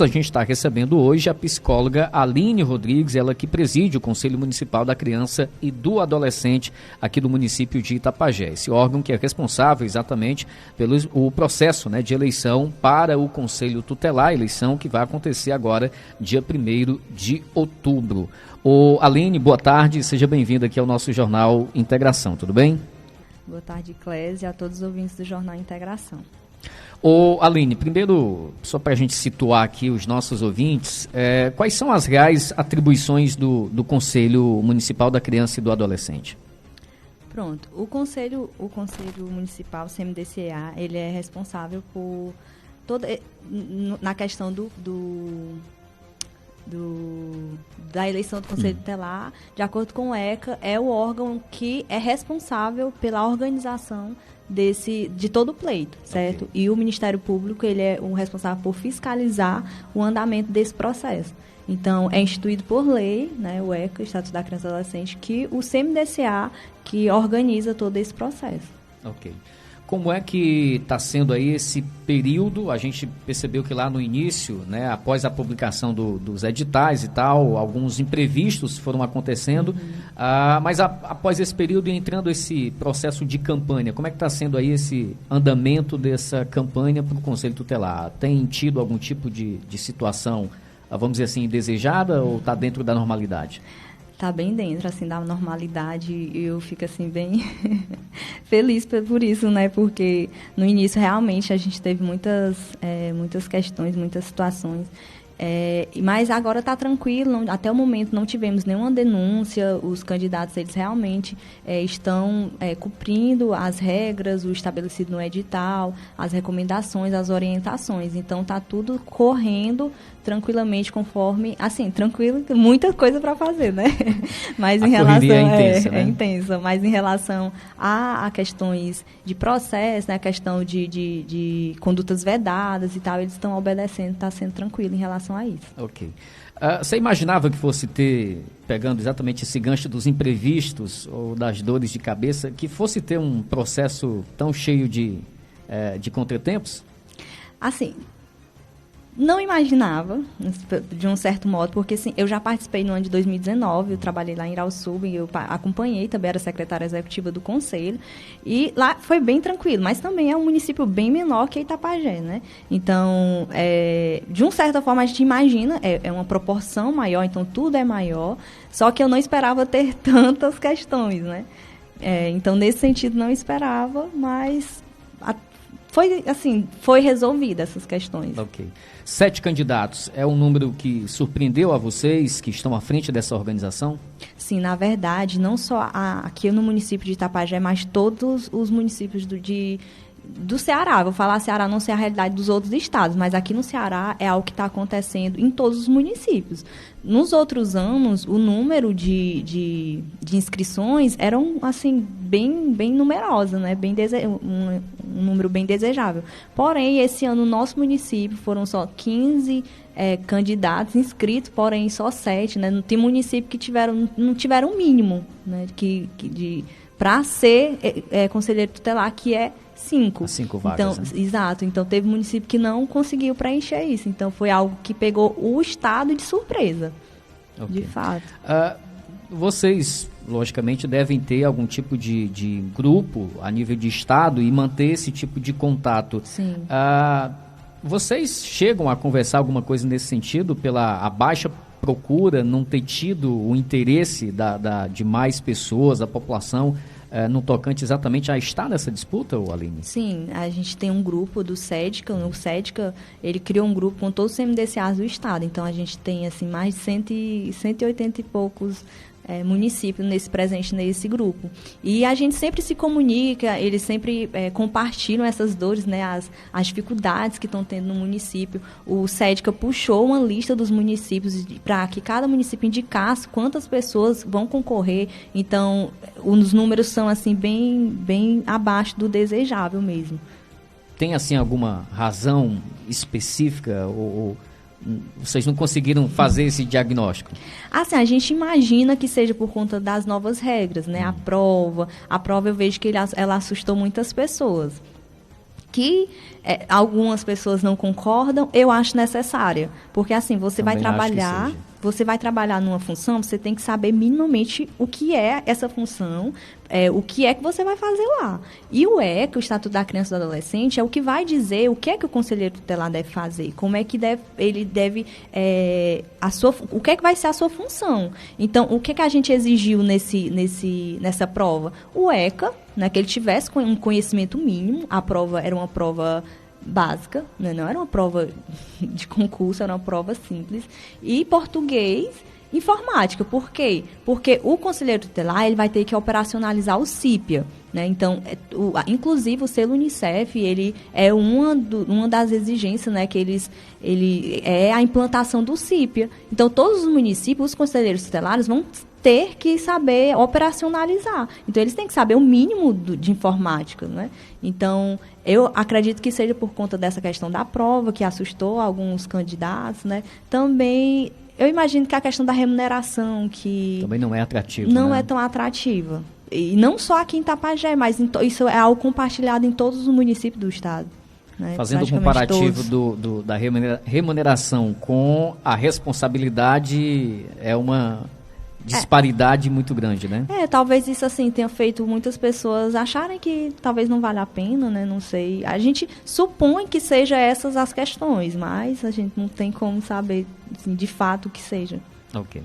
A gente está recebendo hoje a psicóloga Aline Rodrigues, ela que preside o Conselho Municipal da Criança e do Adolescente aqui do município de Itapajé. Esse órgão que é responsável exatamente pelo o processo, né, de eleição para o Conselho Tutelar, eleição que vai acontecer agora, dia 1º de outubro. Aline, boa tarde, seja bem-vinda aqui ao nosso Jornal Integração, tudo bem? Boa tarde, Clésia, e a todos os ouvintes do Jornal Integração. Aline, primeiro, só para a gente situar aqui os nossos ouvintes, quais são as reais atribuições do Conselho Municipal da Criança e do Adolescente? Pronto, o Conselho Municipal, o CMDCA, ele é responsável por toda, na questão da eleição do Conselho Tutelar, de acordo com o ECA, é o órgão que é responsável pela organização de todo o pleito, certo? Okay. E o Ministério Público, ele é o responsável por fiscalizar o andamento desse processo. Então, é instituído por lei, né, o ECA, Estatuto da Criança e Adolescente, que o CMDCA que organiza todo esse processo. Ok. Como é que está sendo aí esse período? A gente percebeu que lá no início, né, após a publicação dos editais e tal, alguns imprevistos foram acontecendo, mas após esse período e entrando esse processo de campanha, como é que está sendo aí esse andamento dessa campanha para o Conselho Tutelar? Tem tido algum tipo de situação, vamos dizer assim, indesejada ou está dentro da normalidade? Está bem dentro, assim, da normalidade, e eu fico, assim, bem feliz por isso, né, porque no início, realmente, a gente teve muitas questões, muitas situações, mas agora está tranquilo, até o momento não tivemos nenhuma denúncia, os candidatos, eles realmente estão cumprindo as regras, o estabelecido no edital, as recomendações, as orientações, então está tudo correndo tranquilamente, conforme, assim, tranquilo, muita coisa para fazer, né? Mas em relação é intensa, mas em relação a questões de processo, né, a questão de condutas vedadas e tal, eles estão obedecendo, está sendo tranquilo em relação a isso. Ok. Você imaginava que fosse ter, pegando exatamente esse gancho dos imprevistos ou das dores de cabeça, que fosse ter um processo tão cheio de contratempos? Assim, não imaginava, de um certo modo, porque assim, eu já participei no ano de 2019, eu trabalhei lá em Irauçuba e eu acompanhei, também era secretária executiva do Conselho, e lá foi bem tranquilo, mas também é um município bem menor que Itapajé, né? Então, de uma certa forma, a gente imagina, é uma proporção maior, então tudo é maior, só que eu não esperava ter tantas questões, né? Então, nesse sentido, não esperava, mas foi resolvida essas questões. Ok. 7 candidatos é um número que surpreendeu a vocês que estão à frente dessa organização? Sim, na verdade, não só aqui no município de Itapajé, mas todos os municípios do Ceará. Vou falar Ceará, não sei a realidade dos outros estados, mas aqui no Ceará é algo que está acontecendo em todos os municípios. Nos outros anos, o número de inscrições eram, assim, bem numerosa, né? Um número bem desejável. Porém, esse ano, no nosso município, foram só 15 candidatos inscritos, porém só 7, né? Tem município que não tiveram o mínimo, né? Para ser conselheiro tutelar, que é 5. 5 vagas, então, né? Exato. Então, teve município que não conseguiu preencher isso. Então, foi algo que pegou o Estado de surpresa. Okay. De fato. Vocês, logicamente, devem ter algum tipo de grupo a nível de Estado e manter esse tipo de contato. Sim. Vocês chegam a conversar alguma coisa nesse sentido pela a baixa procura, não ter tido o interesse de mais pessoas, da população, no tocante exatamente a estar nessa disputa, Aline? Sim, a gente tem um grupo do SEDCA, o SEDCA, ele criou um grupo com todos os CMDCAs do estado, então a gente tem assim, mais de 180 e poucos municípios presentes nesse grupo. E a gente sempre se comunica, eles sempre compartilham essas dores, né, as dificuldades que estão tendo no município. O SEDCA puxou uma lista dos municípios para que cada município indicasse quantas pessoas vão concorrer. Então, os números são assim, bem abaixo do desejável mesmo. Tem assim alguma razão específica ou vocês não conseguiram fazer esse diagnóstico? Assim, a gente imagina que seja por conta das novas regras, né? A prova eu vejo que ela assustou muitas pessoas. que algumas pessoas não concordam, eu acho necessária. Porque, assim, você vai trabalhar numa função, você tem que saber minimamente o que é essa função, o que é que você vai fazer lá. E o ECA, o Estatuto da Criança e do Adolescente, é o que vai dizer o que é que o conselheiro tutelar deve fazer, como é que ele deve... o que é que vai ser a sua função. Então, o que é que a gente exigiu nessa prova? O ECA, né, que ele tivesse um conhecimento mínimo, a prova era uma prova básica, né? Não era uma prova de concurso, era uma prova simples, e português, informática. Por quê? Porque o conselheiro tutelar ele vai ter que operacionalizar o CIPIA, né? Então, inclusive o selo Unicef, ele é uma das exigências, né, que ele é a implantação do CIPIA. Então, todos os municípios, os conselheiros tutelares vão ter que saber operacionalizar. Então, eles têm que saber o mínimo de informática, né? Então, eu acredito que seja por conta dessa questão da prova, que assustou alguns candidatos, né? Também, eu imagino que a questão da remuneração, que... Também não é atrativa, não né? é tão atrativa. E não só aqui em Tapajé, mas isso é algo compartilhado em todos os municípios do estado. Né? Fazendo um comparativo da remuneração com a responsabilidade, é uma disparidade muito grande, né? Talvez isso assim tenha feito muitas pessoas acharem que talvez não vale a pena, né? Não sei. A gente supõe que seja essas as questões, mas a gente não tem como saber assim, de fato o que seja. Ok.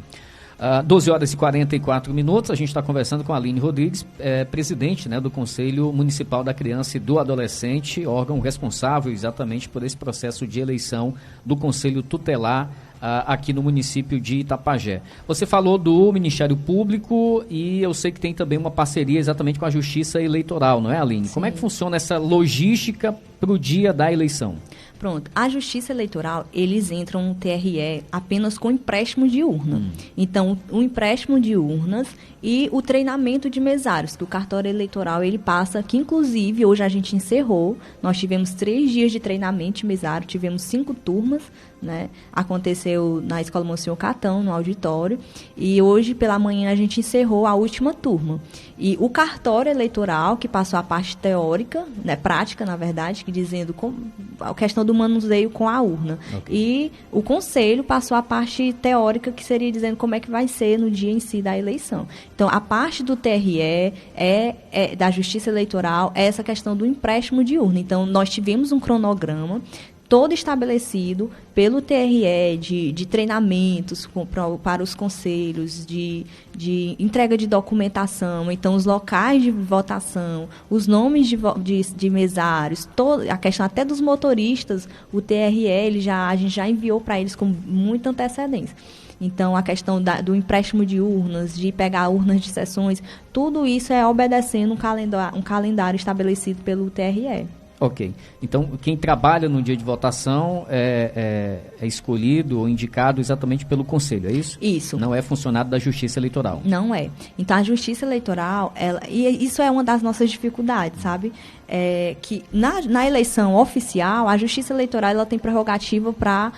12 horas e 44 minutos, a gente está conversando com a Aline Rodrigues, presidente, né, do Conselho Municipal da Criança e do Adolescente, órgão responsável exatamente por esse processo de eleição do Conselho Tutelar aqui no município de Itapajé. Você falou do Ministério Público e eu sei que tem também uma parceria exatamente com a Justiça Eleitoral, não é, Aline? Sim. Como é que funciona essa logística para o dia da eleição? Pronto, a Justiça Eleitoral, eles entram no TRE apenas com empréstimo de urna. Então, o empréstimo de urnas e o treinamento de mesários, que o cartório eleitoral ele passa, que inclusive hoje a gente encerrou, nós tivemos 3 dias de treinamento de mesário, tivemos 5 turmas, né? Aconteceu na Escola Monsenhor Catão, no auditório, e hoje pela manhã a gente encerrou a última turma. E o cartório eleitoral, que passou a parte teórica, né, prática, na verdade, que dizendo a questão do manuseio com a urna. Okay. E o conselho passou a parte teórica, que seria dizendo como é que vai ser no dia em si da eleição. Então, a parte do TRE da Justiça Eleitoral é essa questão do empréstimo de urna. Então, nós tivemos um cronograma todo estabelecido pelo TRE de treinamentos para os conselhos, de entrega de documentação, então os locais de votação, os nomes de mesários, a questão até dos motoristas, o TRE a gente já enviou para eles com muita antecedência. Então, a questão do empréstimo de urnas, de pegar urnas de sessões, tudo isso é obedecendo um calendário estabelecido pelo TRE. Ok. Então, quem trabalha no dia de votação é escolhido ou indicado exatamente pelo Conselho, é isso? Isso. Não é funcionário da Justiça Eleitoral? Não é. Então, a Justiça Eleitoral, e isso é uma das nossas dificuldades, sabe? Que na eleição oficial, a Justiça Eleitoral ela tem prerrogativa para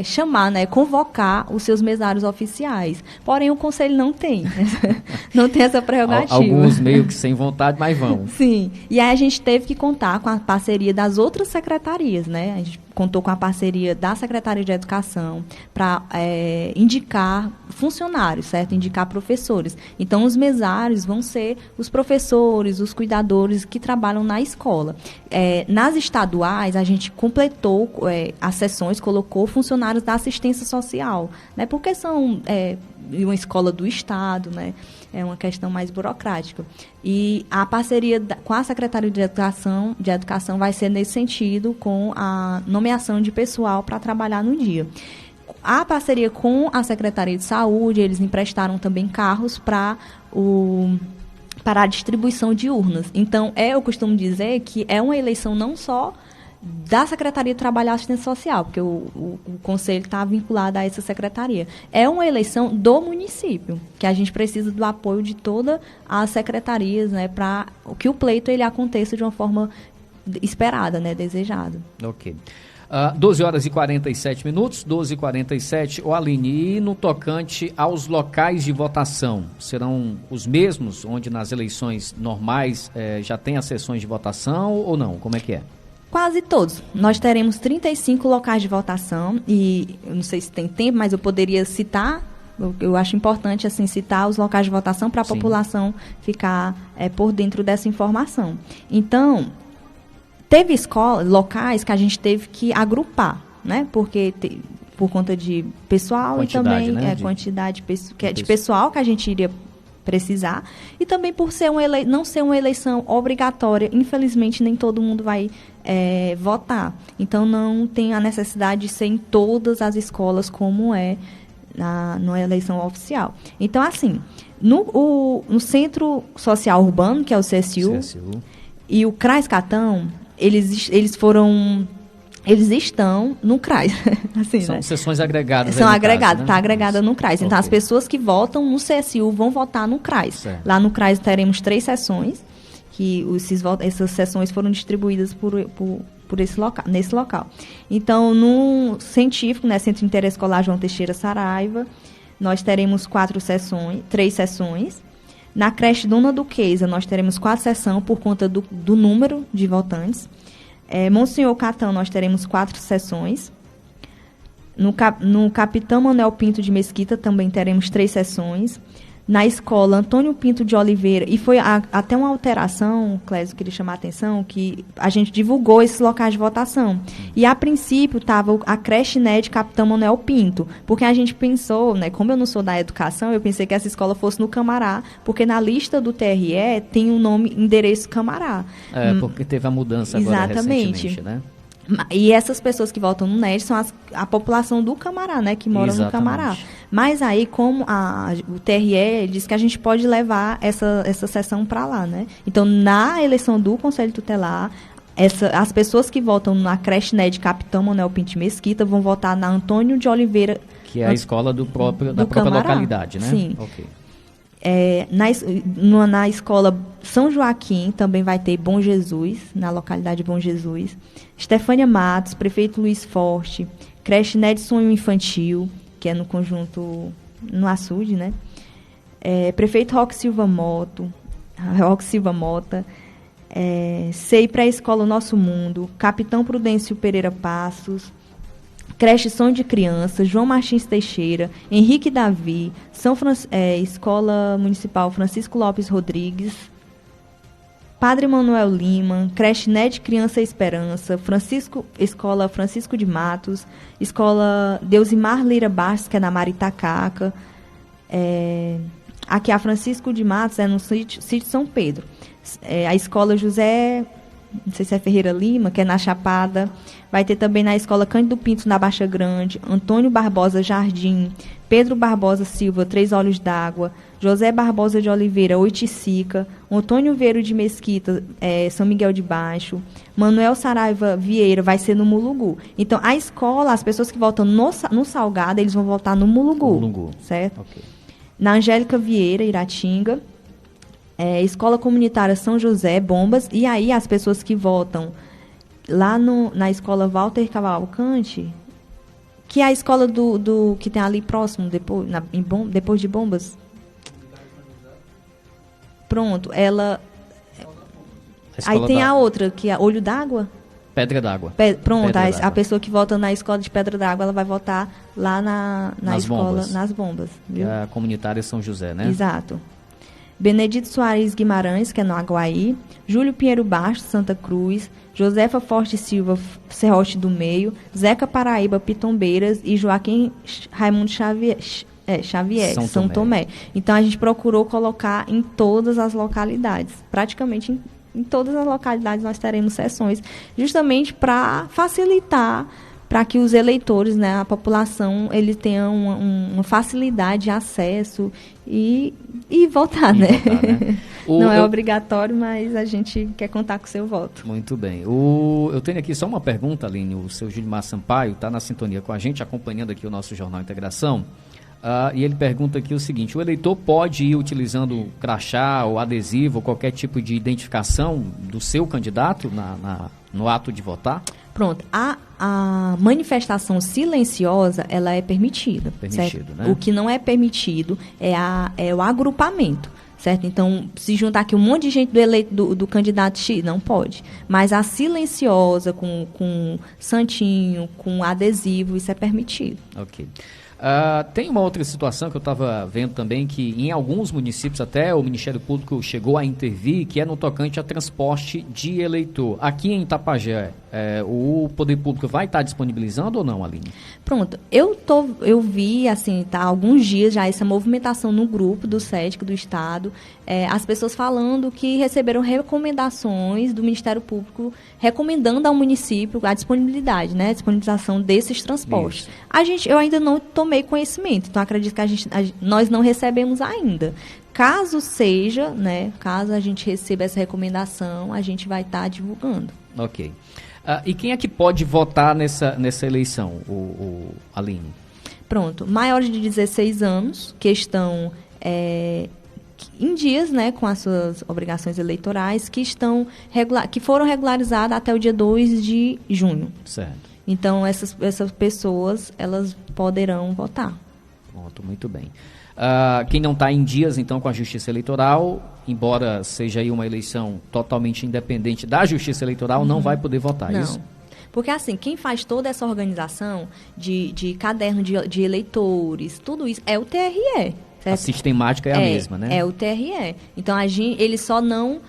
chamar, né, convocar os seus mesários oficiais. Porém, o Conselho não tem. Não tem essa prerrogativa. Alguns meio que sem vontade, mas vão. Sim. E aí a gente teve que contar com a parceria das outras secretarias, né? A gente contou com a parceria da Secretaria de Educação para indicar funcionários, certo? Indicar professores. Então, os mesários vão ser os professores, os cuidadores que trabalham na escola. Nas estaduais, a gente completou as sessões, colocou funcionários da assistência social, né? Porque são uma escola do Estado, né? É uma questão mais burocrática. E a parceria com a Secretaria de Educação vai ser nesse sentido, com a nomeação de pessoal para trabalhar no dia. A parceria com a Secretaria de Saúde, eles emprestaram também carros para a distribuição de urnas. Então, eu costumo dizer que é uma eleição não só da Secretaria de Trabalho e Assistência Social, porque o Conselho está vinculado a essa secretaria. É uma eleição do município, que a gente precisa do apoio de todas as secretarias, né, para que o pleito ele aconteça de uma forma esperada, né, desejada. Ok. 12 horas e 47 minutos, 12h47. Ô Aline, e no tocante aos locais de votação, serão os mesmos onde nas eleições normais já tem as sessões de votação ou não? Como é que é? Quase todos. Nós teremos 35 locais de votação e eu não sei se tem tempo, mas eu poderia citar, eu acho importante assim, citar os locais de votação para a população ficar por dentro dessa informação. Então, teve locais que a gente teve que agrupar, né? Porque por conta de pessoal quantidade, e também né? Quantidade de pessoal que a gente iria precisar e também por ser não ser uma eleição obrigatória, infelizmente nem todo mundo vai votar. Então não tem a necessidade de ser em todas as escolas como é na eleição oficial. Então assim, no Centro Social Urbano, que é o CSU. E o CRAS Catão, eles estão no CRAS. Assim, são né? sessões agregadas. São agregadas, está, né? Agregada no CRAS. Então, as pessoas que votam no CSU vão votar no CRAS. Certo. Lá no CRAS teremos 3 sessões, que essas sessões foram distribuídas nesse local. Então, no científico, né, Centro Interescolar João Teixeira Saraiva, nós teremos 3 sessões. Na creche Dona Duquesa, nós teremos 4 sessões por conta do número de votantes. Monsenhor Catão, nós teremos 4 sessões. No Capitão Manuel Pinto de Mesquita, também teremos 3 sessões. Na escola Antônio Pinto de Oliveira, e foi até uma alteração, Clésio, queria chamar a atenção, que a gente divulgou esses locais de votação. E, a princípio, estava a creche de Capitão Manuel Pinto, porque a gente pensou, né, como eu não sou da educação, eu pensei que essa escola fosse no Camará, porque na lista do TRE tem o endereço Camará. Porque teve a mudança agora recentemente, né? E essas pessoas que votam no NED são a população do Camará, né? Que moram no Camará. Mas aí, como o TRE diz que a gente pode levar essa sessão para lá, né? Então, na eleição do Conselho Tutelar, as pessoas que votam na creche NED Capitão Manuel Pinto Mesquita vão votar na Antônio de Oliveira. Que é a escola da própria localidade, né? Sim. Ok. Na escola São Joaquim também vai ter Bom Jesus, na localidade Bom Jesus. Estefânia Matos, Prefeito Luiz Forte, creche NED Sonho Infantil, que é no conjunto, no açude, né? Prefeito Roque Silva Mota, SEI Pré-Escola Nosso Mundo, Capitão Prudêncio Pereira Passos, creche Som de Criança, João Martins Teixeira, Henrique Davi, Escola Municipal Francisco Lopes Rodrigues, Padre Manuel Lima, creche NED Criança Esperança, Escola Francisco de Matos, Escola Deusimar Lira Bastos, que é na Maritacaca, aqui a Francisco de Matos é no sítio São Pedro, a Escola José, não sei se é Ferreira Lima, que é na Chapada. Vai ter também na Escola Cândido Pinto, na Baixa Grande, Antônio Barbosa Jardim, Pedro Barbosa Silva, 3 Olhos d'Água, José Barbosa de Oliveira, Oiticica, Antônio Veiro de Mesquita, São Miguel de Baixo, Manuel Saraiva Vieira, vai ser no Mulugu. Então, a escola, as pessoas que votam no Salgado, eles vão votar no Mulugu. Certo? Okay. Na Angélica Vieira, Iratinga, Escola Comunitária São José, Bombas, e aí as pessoas que votam lá na Escola Walter Cavalcante, que é a escola que tem ali próximo, depois de Bombas. Pronto, ela... Aí tem a outra, que é Olho d'Água. Pedra d'Água. Pronto, a pessoa que vota na escola de Pedra d'Água, ela vai votar lá na escola, Bombas. Nas Bombas. Viu? Que é a comunitária São José, né? Exato. Benedito Soares Guimarães, que é no Aguaí, Júlio Pinheiro Bastos, Santa Cruz, Josefa Forte Silva, Serrote do Meio, Zeca Paraíba, Pitombeiras e Joaquim Raimundo Xavier, São Tomé. Então, a gente procurou colocar em todas as localidades, praticamente em todas as localidades nós teremos sessões, justamente para facilitar, para que os eleitores, né, a população, ele tenha uma facilidade de acesso e votar, né? Não é obrigatório, mas a gente quer contar com o seu voto. Muito bem. Eu tenho aqui só uma pergunta, Aline. O seu Gilmar Sampaio está na sintonia com a gente, acompanhando aqui o nosso Jornal Integração. E ele pergunta aqui o seguinte: o eleitor pode ir utilizando crachá ou adesivo ou qualquer tipo de identificação do seu candidato no ato de votar? Pronto, a manifestação silenciosa, ela é permitida. Permitido, certo? né? O que não é permitido é o agrupamento, certo? Então, se juntar aqui um monte de gente do candidato X, não pode. Mas a silenciosa, com santinho, com adesivo, isso é permitido. Ok. Tem uma outra situação que eu estava vendo também, que em alguns municípios até o Ministério Público chegou a intervir, que é no tocante a transporte de eleitor. Aqui em Itapajé, o Poder Público vai estar disponibilizando ou não, Aline? Pronto, eu vi, assim, há alguns dias já essa movimentação no grupo do SEDC do Estado, as pessoas falando que receberam recomendações do Ministério Público recomendando ao município a disponibilidade, né, a disponibilização desses transportes. Eu ainda não tomei conhecimento, então acredito que nós não recebemos ainda. Caso seja, né, caso a gente receba essa recomendação, a gente vai estar divulgando. Ok. E quem é que pode votar nessa eleição, Aline? Pronto, maiores de 16 anos, que estão em dias, né, com as suas obrigações eleitorais, que foram regularizadas até o dia 2 de junho. Certo. Então, essas pessoas, elas poderão votar. Pronto, muito bem. Quem não está em dias, então, com a Justiça Eleitoral, embora seja aí uma eleição totalmente independente da Justiça Eleitoral, não vai poder votar, não. Isso? Porque, assim, quem faz toda essa organização de caderno de eleitores, tudo isso, é o TRE. Certo? A sistemática é a mesma, né? É o TRE. Então, eles só não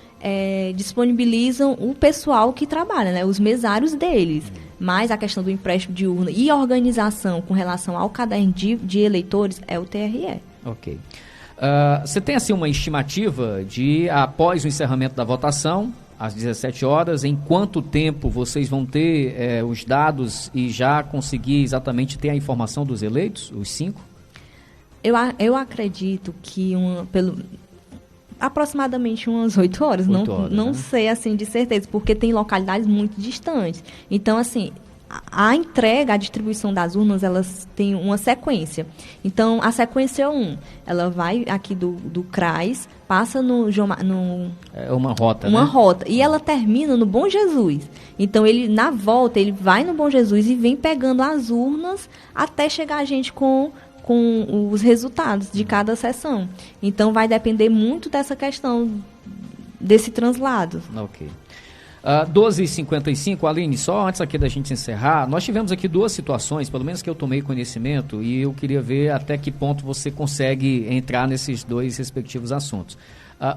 disponibilizam o pessoal que trabalha, né? Os mesários deles. Mas a questão do empréstimo de urna e a organização com relação ao caderno de eleitores é o TRE. Ok. Você tem, assim, uma estimativa de, após o encerramento da votação, às 17 horas, em quanto tempo vocês vão ter os dados e já conseguir exatamente ter a informação dos eleitos, os 5? Eu acredito que aproximadamente umas 8 horas. Não né? sei, assim, de certeza, porque tem localidades muito distantes. Então, assim, a entrega, a distribuição das urnas, elas têm uma sequência. Então, a sequência 1, ela vai aqui do CRAS, passa É uma rota, uma né? rota. E ela termina no Bom Jesus. Então, na volta, ele vai no Bom Jesus e vem pegando as urnas até chegar a gente com os resultados de cada sessão. Então, vai depender muito dessa questão, desse translado. Ok. 12h55, Aline, só antes aqui da gente encerrar, nós tivemos aqui duas situações, pelo menos que eu tomei conhecimento, e eu queria ver até que ponto você consegue entrar nesses dois respectivos assuntos.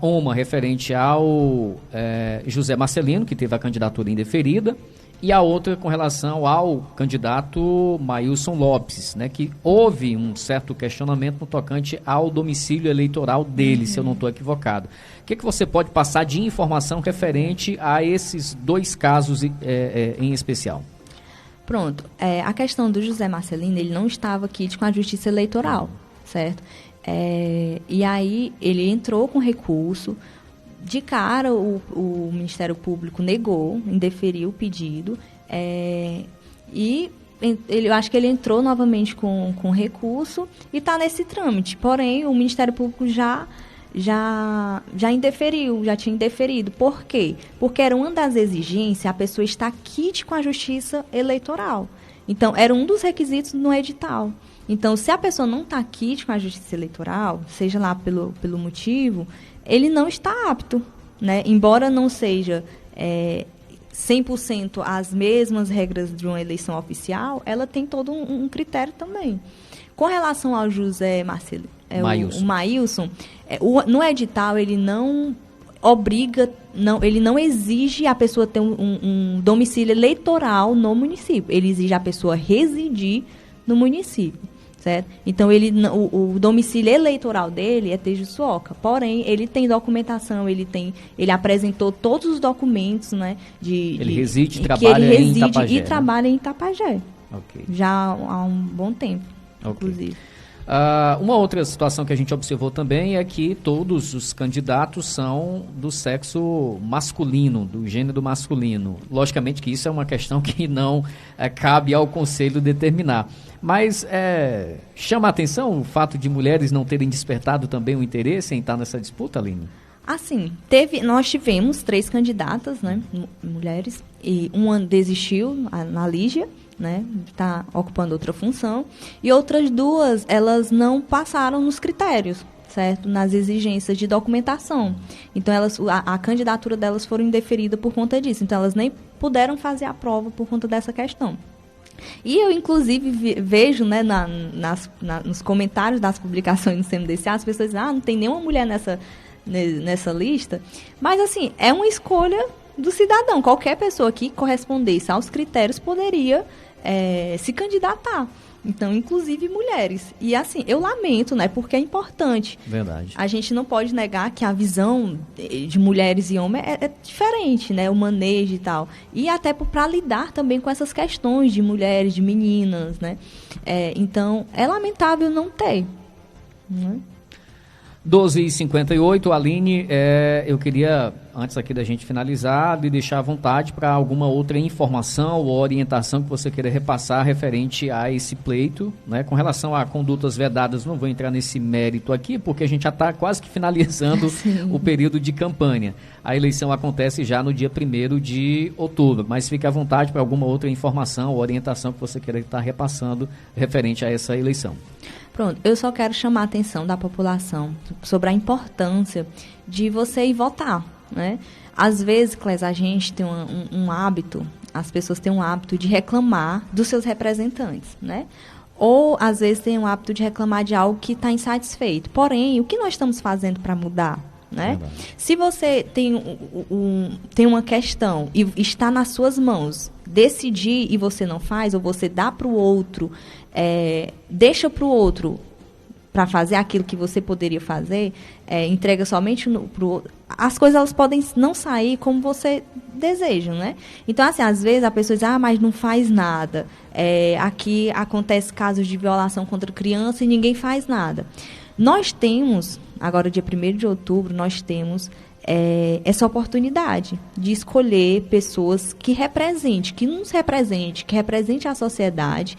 Uma referente ao José Marcelino, que teve a candidatura indeferida, e a outra com relação ao candidato Maílson Lopes, né, que houve um certo questionamento no tocante ao domicílio eleitoral dele, se eu não estou equivocado. O que você pode passar de informação referente a esses dois casos em especial? Pronto. A questão do José Marcelino, ele não estava aqui com a Justiça Eleitoral, certo? E aí ele entrou com recurso. De cara, o Ministério Público negou, indeferiu o pedido, eu acho que ele entrou novamente com recurso e está nesse trâmite. Porém, o Ministério Público já indeferiu, já tinha indeferido. Por quê? Porque era uma das exigências a pessoa estar quite com a Justiça Eleitoral. Então, era um dos requisitos no edital. Então, se a pessoa não está quite com a Justiça Eleitoral, seja lá pelo motivo, ele não está apto, né? Embora não seja 100% as mesmas regras de uma eleição oficial, ela tem todo um critério também. Com relação ao José Marcelino, o Maílson, no edital ele não obriga, ele não exige a pessoa ter um domicílio eleitoral no município. Ele exige a pessoa residir no município. Certo? Então, o domicílio eleitoral dele é Tejuçuoca. Porém, ele tem documentação, ele apresentou todos os documentos, né? Ele reside e trabalha em Itapajé. E trabalha em Itapajé. Okay. Já há um bom tempo, inclusive. Uma outra situação que a gente observou também é que todos os candidatos são do sexo masculino, do gênero masculino. Logicamente que isso é uma questão que não cabe ao Conselho determinar. Mas chama a atenção o fato de mulheres não terem despertado também o interesse em estar nessa disputa, Aline? Assim, nós tivemos 3 candidatas, né, mulheres, e uma desistiu, na Lígia, né, está ocupando outra função, e outras 2, elas não passaram nos critérios, certo? Nas exigências de documentação. Então, a candidatura delas foram indeferida por conta disso. Então, elas nem puderam fazer a prova por conta dessa questão. E eu, inclusive, vejo, né, nos comentários das publicações no CMDCA, as pessoas dizem, não tem nenhuma mulher nessa lista. Mas, assim, é uma escolha do cidadão. Qualquer pessoa que correspondesse aos critérios poderia se candidatar. Então, inclusive mulheres. E, assim, eu lamento, né, porque é importante. Verdade. A gente não pode negar que a visão de mulheres e homens é diferente, né, o manejo e tal. E até para lidar também com essas questões de mulheres, de meninas, né. Então, é lamentável não ter, né? 12h58, Aline, eu queria, antes aqui da gente finalizar, de deixar à vontade para alguma outra informação ou orientação que você queira repassar referente a esse pleito, né? Com relação a condutas vedadas, não vou entrar nesse mérito aqui, porque a gente já está quase que finalizando o período de campanha. A eleição acontece já no dia 1º de outubro, mas fique à vontade para alguma outra informação ou orientação que você queira estar repassando referente a essa eleição. Pronto, eu só quero chamar a atenção da população sobre a importância de você ir votar, né? Às vezes, Clés, a gente tem um hábito, as pessoas têm um hábito de reclamar dos seus representantes, né? Ou, às vezes, tem um hábito de reclamar de algo que está insatisfeito. Porém, o que nós estamos fazendo para mudar? Né? Se você tem uma questão e está nas suas mãos decidir e você não faz, ou você dá para o outro, deixa para o outro para fazer aquilo que você poderia fazer, entrega somente para o outro, as coisas elas podem não sair como você deseja, né? Então, assim, às vezes a pessoa diz, mas não faz nada. Aqui acontece casos de violação contra criança e ninguém faz nada. Nós temos, agora dia 1º de outubro, nós temos essa oportunidade de escolher pessoas que representem, que representem a sociedade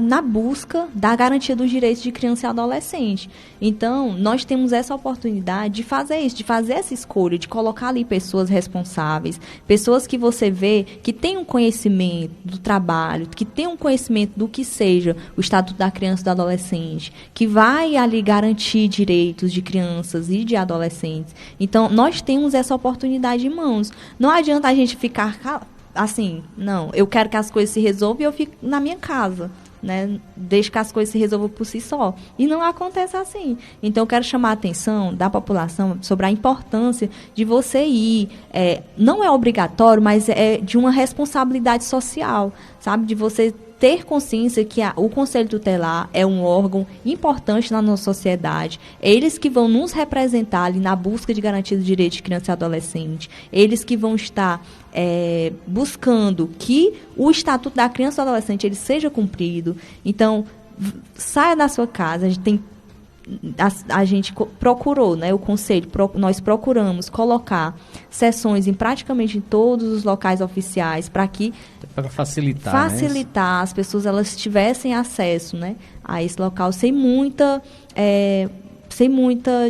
na busca da garantia dos direitos de criança e adolescente. Então, nós temos essa oportunidade de fazer isso, de fazer essa escolha, de colocar ali pessoas responsáveis, pessoas que você vê que têm um conhecimento do trabalho, que têm um conhecimento do que seja o Estatuto da Criança e do Adolescente, que vai ali garantir direitos de crianças e de adolescentes. Então, nós temos essa oportunidade em mãos. Não adianta a gente ficar assim, não, eu quero que as coisas se resolvam e eu fico na minha casa, né? Deixo que as coisas se resolvam por si só. E não acontece assim. Então, eu quero chamar a atenção da população sobre a importância de você ir. Não é obrigatório, mas é de uma responsabilidade social, sabe? De você ter consciência que o Conselho Tutelar é um órgão importante na nossa sociedade. Eles que vão nos representar ali na busca de garantia dos direitos de criança e adolescente. Eles que vão estar buscando que o Estatuto da Criança e do Adolescente ele seja cumprido. Então, saia da sua casa. A gente procurou, né, o Conselho, nós procuramos colocar sessões em praticamente todos os locais oficiais para facilitar, né? As pessoas elas tivessem acesso, né, a esse local sem muita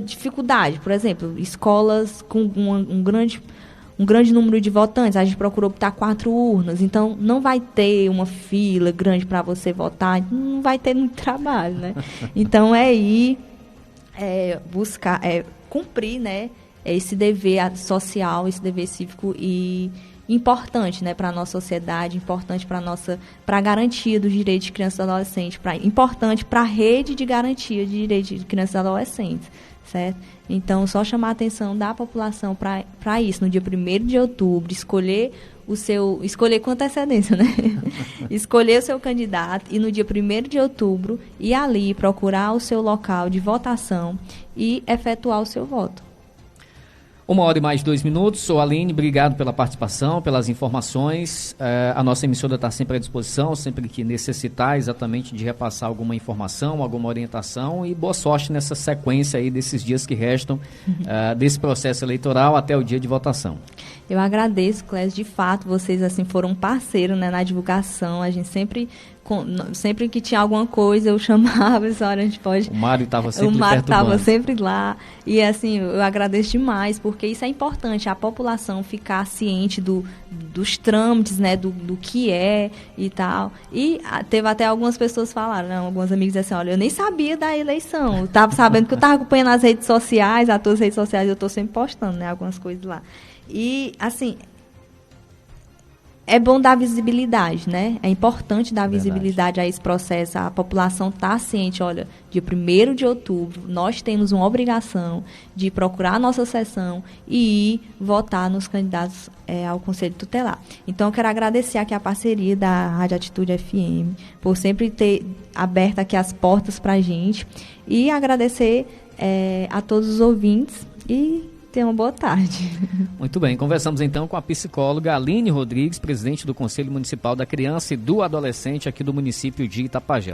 dificuldade. Por exemplo, escolas com um grande número de votantes, a gente procurou botar 4 urnas, então não vai ter uma fila grande para você votar, não vai ter muito trabalho, né? Então ir buscar, cumprir, né, esse dever social, esse dever cívico e importante, né, para a nossa sociedade, importante para a garantia dos direitos de crianças e adolescentes, importante para a rede de garantia de direitos de crianças e adolescentes. Certo? Então, só chamar a atenção da população para isso, no dia 1º de outubro, escolher com antecedência, né? Escolher o seu candidato e no dia 1º de outubro ir ali procurar o seu local de votação e efetuar o seu voto. 1h e mais 2 minutos. Sou Aline, obrigado pela participação, pelas informações. A nossa emissora está sempre à disposição, sempre que necessitar exatamente de repassar alguma informação, alguma orientação e boa sorte nessa sequência aí desses dias que restam desse processo eleitoral até o dia de votação. Eu agradeço, Clécio, de fato, vocês assim foram parceiros, né, na divulgação. A gente sempre que tinha alguma coisa, eu chamava, essa hora a gente pode... O Mário estava sempre O Mário perturbando. estava sempre lá. E assim, eu agradeço demais, porque isso é importante, a população ficar ciente dos trâmites, né, do que é e tal. E teve até algumas pessoas que falaram, né, alguns amigos assim, olha, eu nem sabia da eleição. Eu estava sabendo que eu estava acompanhando as redes sociais, as tuas redes sociais, eu estou sempre postando, né, algumas coisas lá. E, assim, é bom dar visibilidade, né? É importante dar visibilidade a esse processo. A população está ciente, olha, dia 1º de outubro, nós temos uma obrigação de procurar a nossa sessão e ir votar nos candidatos ao Conselho Tutelar. Então, eu quero agradecer aqui a parceria da Rádio Atitude FM, por sempre ter aberto aqui as portas para a gente, e agradecer a todos os ouvintes e tenha uma boa tarde. Muito bem, conversamos então com a psicóloga Aline Rodrigues, presidente do Conselho Municipal da Criança e do Adolescente aqui do município de Itapajé.